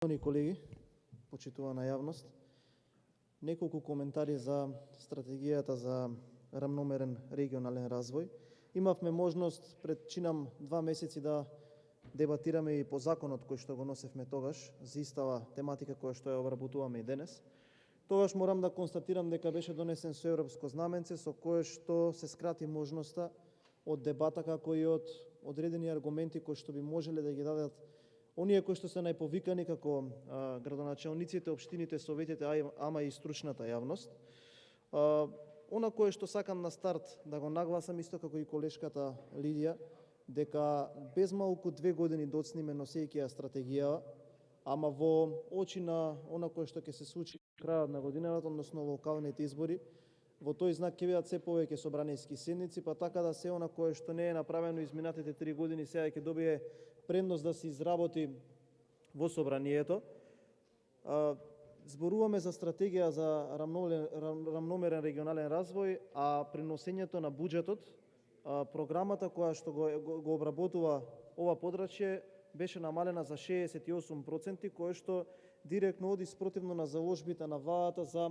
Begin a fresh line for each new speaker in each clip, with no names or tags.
Шановни колеги, почитувана јавност, неколку коментари за стратегијата за рамномерен регионален развој. Имавме можност пред чинам 2 месеци да дебатираме и по законот кој што го носевме тогаш, за истава тематика која што ја обработуваме и денес. Тогаш морам да констатирам дека беше донесен со европско знаменце со кое што се скрати можноста од дебата како и од одредени аргументи кои што би можеле да ги дадат оние кои што се најповикани како градоначалниците, општините, советите, ама и стручната јавност. Она кое што сакам на старт да го нагласам, исто како и колешката Лидија, дека без малку 2 години доцниме носејќи ја стратегија, ама во очи на она кое што ќе се случи крајот на годината, односно локалните избори, во тој знак ќе бидат се повеќе собраниски седници, па така да се она кое што не е направено изминатите 3 години сега ќе добие предност да се изработи во собранието. Зборуваме за стратегија за рамномерен регионален развој, а при носењето на буџетот, програмата која што го обработува ова подрачје беше намалена за 68%, кое што директно оди спротивно на заложбите на владата за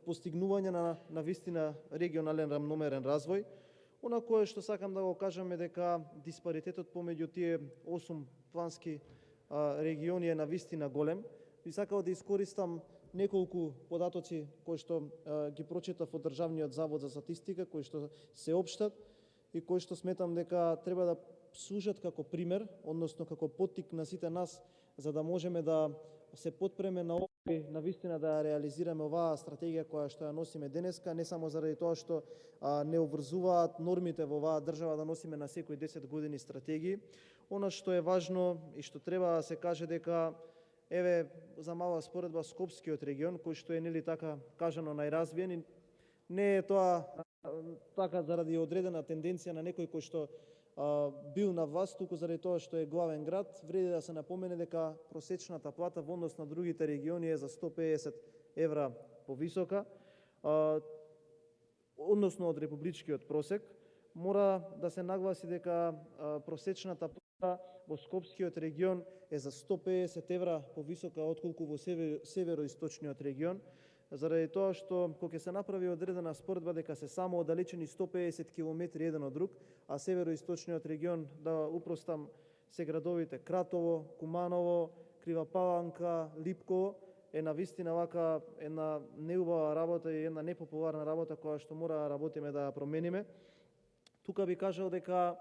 постигнување на вистина регионален рамномерен развој. Она кое што сакам да го кажам е дека диспаритетот помеѓу тие 8 плански региони е навистина голем. Би сакал да искористам неколку податоци кои што ги прочитав од Државниот завод за статистика, кои што се општат и кои што сметам дека треба да служат како пример, односно како поттик на сите нас, за да можеме да се потпреме на навистина да реализираме оваа стратегија која што ја носиме денеска, не само заради тоа што не обврзуваат нормите во оваа држава да носиме на секои 10 години стратегии. Она што е важно и што треба да се каже дека еве за мала споредба Скопскиот регион, кој што е нели така кажано најразвиен, не е тоа така заради одредена тенденција на некој кој што бил на власт, туку заради тоа што е главен град. Вреди да се напомене дека просечната плата во однос на другите региони е за 150 евра повисока, односно од републичкиот просек. Мора да се нагласи дека просечната плата во Скопскиот регион е за 150 евра повисока отколку во североисточниот регион, заради тоа што кога ќе се направи одредена споредба дека се само оддалечени 150 километри еден од друг, а североисточниот регион, да упростам, се градовите Кратово, Куманово, Крива Паланка, Липково, е навистина вака една неубава работа и една непопуларна работа која што мора да работиме да ја промениме. Тука би кажал дека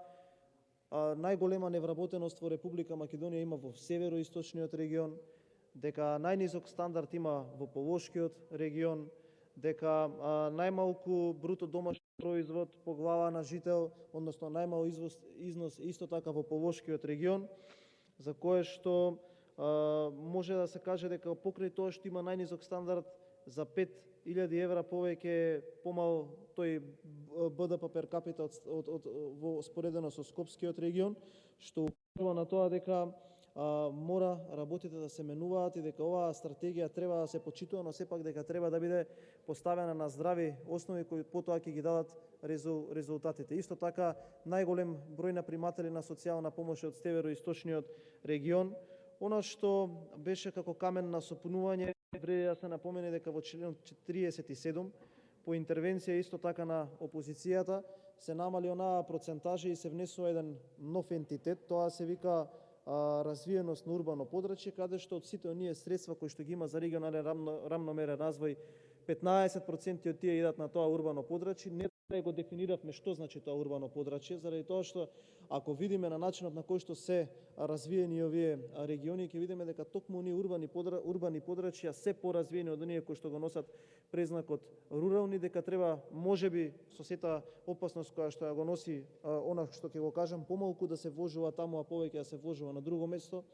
најголема невработеност во Република Македонија има во североисточниот регион, дека најнизок стандард има во Полошкиот регион, дека најмалку бруто домашен производ по глава на жител, односно најмал износ исто така во Полошкиот регион, за кое што може да се каже дека покрај тоа што има најнизок стандард за 5000 евра повеќе помал тој БДП пер капита во споредено со Скопскиот регион, што укажува на тоа дека мора работите да се менуваат и дека оваа стратегија треба да се почитува, но сепак дека треба да биде поставена на здрави основи кои потоа ќе ги дадат резултатите. Исто така, најголем број на приматели на социјална помош од североисточниот регион. Она што беше како камен на сопнување, вреди да се напомене дека во член 47 по интервенција исто така на опозицијата се намали онаа процентажа и се внесува еден нов ентитет, тоа се вика развиеност на урбано подрачје, каде што од сите оние средства кои што ги има за регионален рамномерен развој, 15% од тие идат на тоа урбано подрачје. Не го дефиниравме што значи тоа урбано подрачје, заради тоа што ако видиме на начинот на кој што се развиени овие региони, ќе видиме дека токму оние урбани подрачја се поразвиени од оние кои што го носат презнакот рурални, дека треба можеби со сета опасност која што ја го носи она што ќе го кажам, помалку да се вложува таму, а повеќе да се вложува на друго место.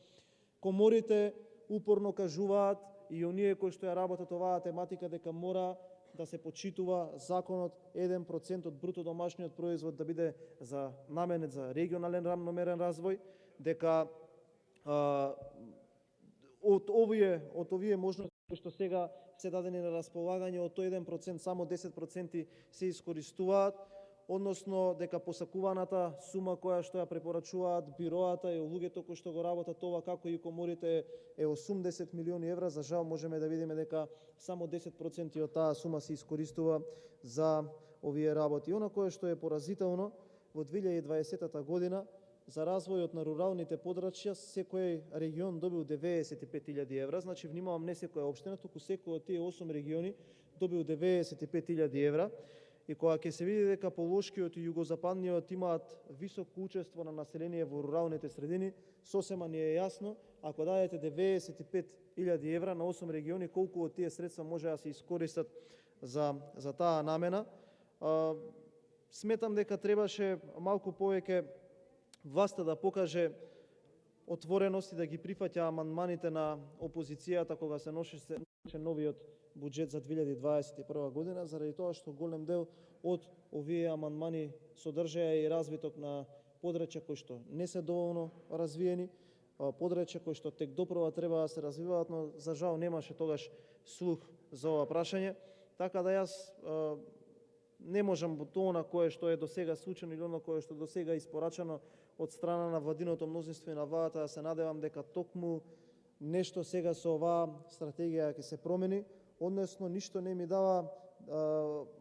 Коморите упорно кажуваат и оние кои што ја работат оваа тематика дека мора да се почитува законот 1% од бруто домашниот производ да биде наменет за регионален рамномерен развој, дека од овие можности што сега се дадени на располагање, од тој 1% само 10% се искористуваат. односно дека посакуваната сума која што ја препорачуваат бироата и луѓето кои што го работат ова како и коморите е 80 милиони евра. За жал можеме да видиме дека само 10% од таа сума се искористува за овие работи. Она кое што е поразително, во 2020 година за развојот на руралните подрачја секој регион добил 95.000 евра, значи внимавам не секоја општина, туку секој од тие 8 региони добил 95.000 евра. И кога ќе се види дека Полошкиот и Југозападниот имаат високо учество на население во руралните средини, сосема ни е јасно, ако дадете 95.000 евра на 8 региони, колку од тие средства може да се искористат за таа намена. Сметам дека требаше малку повеќе власта да покаже отвореност и да ги прифаќа амандманите на опозицијата кога се носеше новиот буџет за 2021 година, заради тоа што голем дел од овие амандмани содржаја и развиток на подрачја кои што не се доволно развиени, подрачја кои што тек допрва треба да се развиваат, но за жал немаше тогаш слух за ова прашање, така да јас не можам во тоа кое што е досега случено или оно кое што досега е испорачано од страна на владиното мнозинство и на владата, да се надевам дека токму нешто сега со оваа стратегија ќе се промени, односно ништо не ми дава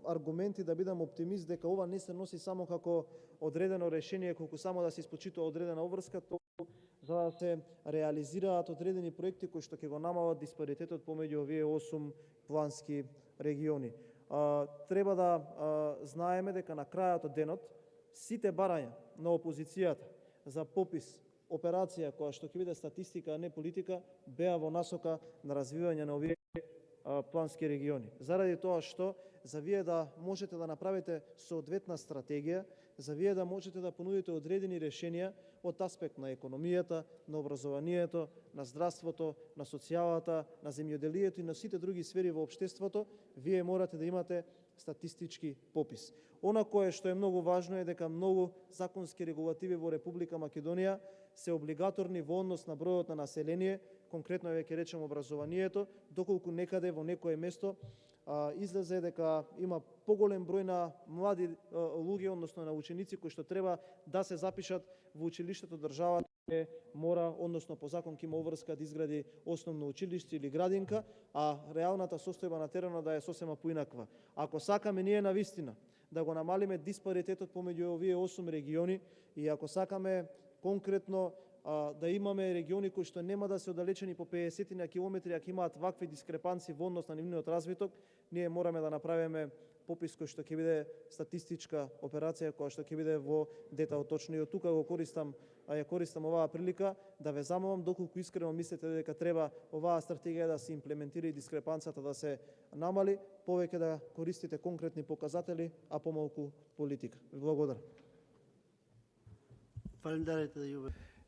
аргументи да бидам оптимист дека ова не се носи само како одредено решение, колку само да се испочитува одредена обврска, туку за да се реализираат одредени проекти кои што ќе го намалат диспаритетот помеѓу овие 8 плански региони. Треба да знаеме дека на крајот од денот сите барања на опозицијата за попис, операција која што ќе биде статистика, а не политика, беа во насока на развивање на овие плански региони. Заради тоа што за вие да можете да направите соодветна стратегија, за вие да можете да понудите одредени решенија од аспект на економијата, на образованието, на здравството, на социјалата, на земјоделието и на сите други сфери во општеството, вие морате да имате статистички попис. Она кое што е многу важно е дека многу законски регулативи во Република Македонија се облигаторни во однос на бројот на население, конкретно ќе речем образованието, доколку некаде во некое место излезе дека има поголем број на млади луѓе, односно на ученици кои што треба да се запишат во училиштето, државата мора, односно по закон ќе има обврска да изгради основно училиште или градинка, а реалната состојба на теренот да е сосема поинаква. Ако сакаме ние навистина да го намалиме диспаритетот помеѓу овие 8 региони и ако сакаме конкретно да имаме региони кои што нема да се оддалечени по 50 на километри, ако имаат вакви дискрепанции во однос на нивниот развиток, ние мораме да направиме попис кој што ќе биде статистичка операција, која што ќе биде во детал точно. И од тука го користам оваа прилика да ве замолам доколку искрено мислите дека треба оваа стратегија да се имплементира и дискрепанцата да се намали, повеќе да користите конкретни показатели, а помалку политика. Ви благодарам.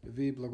Ви благодарам.